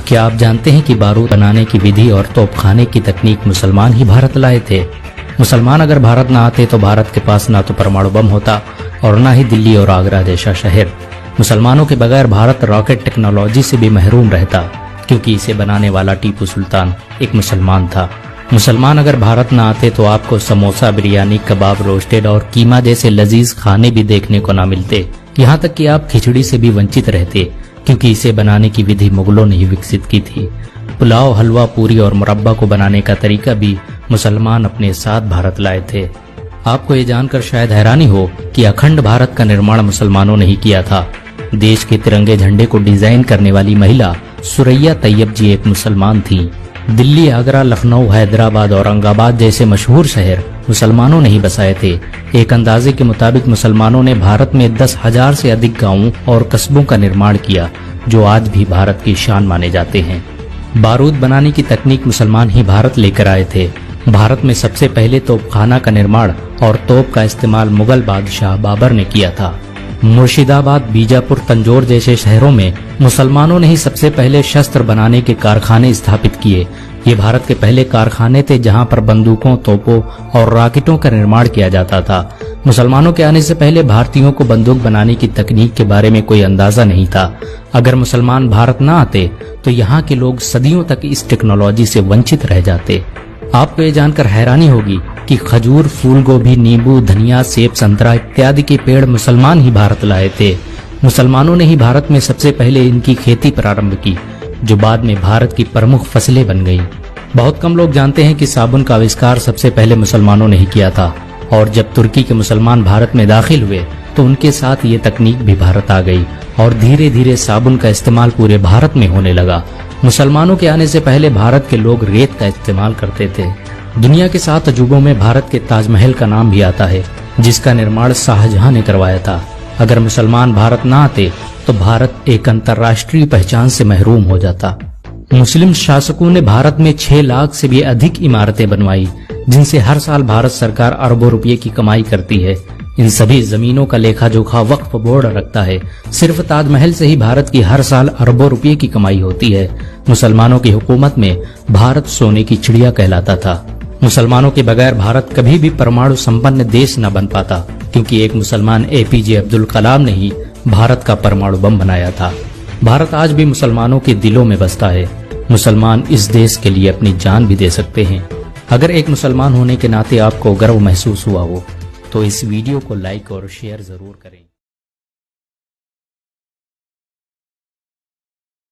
क्या आप जानते हैं कि बारूद बनाने की विधि और तोपखाने की तकनीक मुसलमान ही भारत लाए थे। मुसलमान अगर भारत न आते तो भारत के पास ना तो परमाणु बम होता और न ही दिल्ली और आगरा जैसा शहर। मुसलमानों के बगैर भारत रॉकेट टेक्नोलॉजी से भी महरूम रहता, क्योंकि इसे बनाने वाला टीपू सुल्तान एक मुसलमान था। मुसलमान अगर भारत न आते तो आपको समोसा, बिरयानी, कबाब, रोस्टेड और कीमा जैसे लजीज खाने भी देखने को न मिलते। यहाँ तक कि आप खिचड़ी से भी वंचित रहते, क्योंकि इसे बनाने की विधि मुगलों ने ही विकसित की थी। पुलाव, हलवा, पूरी और मुरब्बा को बनाने का तरीका भी मुसलमान अपने साथ भारत लाए थे। आपको ये जानकर शायद हैरानी हो कि अखंड भारत का निर्माण मुसलमानों ने ही किया था। देश के तिरंगे झंडे को डिजाइन करने वाली महिला सुरैया तैयब जी एक मुसलमान थी। दिल्ली, आगरा, लखनऊ, हैदराबाद, औरंगाबाद जैसे मशहूर शहर मुसलमानों ने ही बसाए थे। एक अंदाजे के मुताबिक मुसलमानों ने भारत में 10,000 से अधिक गांवों और कस्बों का निर्माण किया, जो आज भी भारत की शान माने जाते हैं। बारूद बनाने की तकनीक मुसलमान ही भारत लेकर आए थे। भारत में सबसे पहले तोपखाना का निर्माण और तोप का इस्तेमाल मुगल बादशाह बाबर ने किया था। मुर्शिदाबाद, बीजापुर, तंजौर जैसे शहरों में मुसलमानों ने ही सबसे पहले शस्त्र बनाने के कारखाने स्थापित किए। ये भारत के पहले कारखाने थे जहां पर बंदूकों, तोपों और रॉकेटों का निर्माण किया जाता था। मुसलमानों के आने से पहले भारतीयों को बंदूक बनाने की तकनीक के बारे में कोई अंदाजा नहीं था। अगर मुसलमान भारत न आते तो यहाँ के लोग सदियों तक इस टेक्नोलॉजी से वंचित रह जाते। आपको ये जानकर हैरानी होगी कि खजूर, फूल गोभी, नींबू, धनिया, सेब, संतरा इत्यादि के पेड़ मुसलमान ही भारत लाए थे। मुसलमानों ने ही भारत में सबसे पहले इनकी खेती प्रारंभ की, जो बाद में भारत की प्रमुख फसलें बन गईं। बहुत कम लोग जानते हैं कि साबुन का आविष्कार सबसे पहले मुसलमानों ने ही किया था, और जब तुर्की के मुसलमान भारत में दाखिल हुए तो उनके साथ ये तकनीक भी भारत आ गई और धीरे धीरे साबुन का इस्तेमाल पूरे भारत में होने लगा। मुसलमानों के आने से पहले भारत के लोग रेत का इस्तेमाल करते थे। दुनिया के 7 अजूबों में भारत के ताजमहल का नाम भी आता है, जिसका निर्माण शाहजहां ने करवाया था। अगर मुसलमान भारत न आते तो भारत एक अंतर्राष्ट्रीय पहचान से महरूम हो जाता। मुस्लिम शासकों ने भारत में 6 लाख से भी अधिक इमारतें बनवाई, जिनसे हर साल भारत सरकार अरबों रुपये की कमाई करती है। इन सभी जमीनों का लेखा जोखा वक्फ बोर्ड रखता है। सिर्फ ताजमहल से ही भारत की हर साल अरबों रुपये की कमाई होती है। मुसलमानों की हुकूमत में भारत सोने की चिड़िया कहलाता था। मुसलमानों के बगैर भारत कभी भी परमाणु संपन्न देश न बन पाता, क्योंकि एक मुसलमान APJ अब्दुल कलाम ने ही भारत का परमाणु बम बनाया था। भारत आज भी मुसलमानों के दिलों में बसता है। मुसलमान इस देश के लिए अपनी जान भी दे सकते हैं। अगर एक मुसलमान होने के नाते आपको गर्व महसूस हुआ हो तो इस वीडियो को लाइक और शेयर जरूर करें।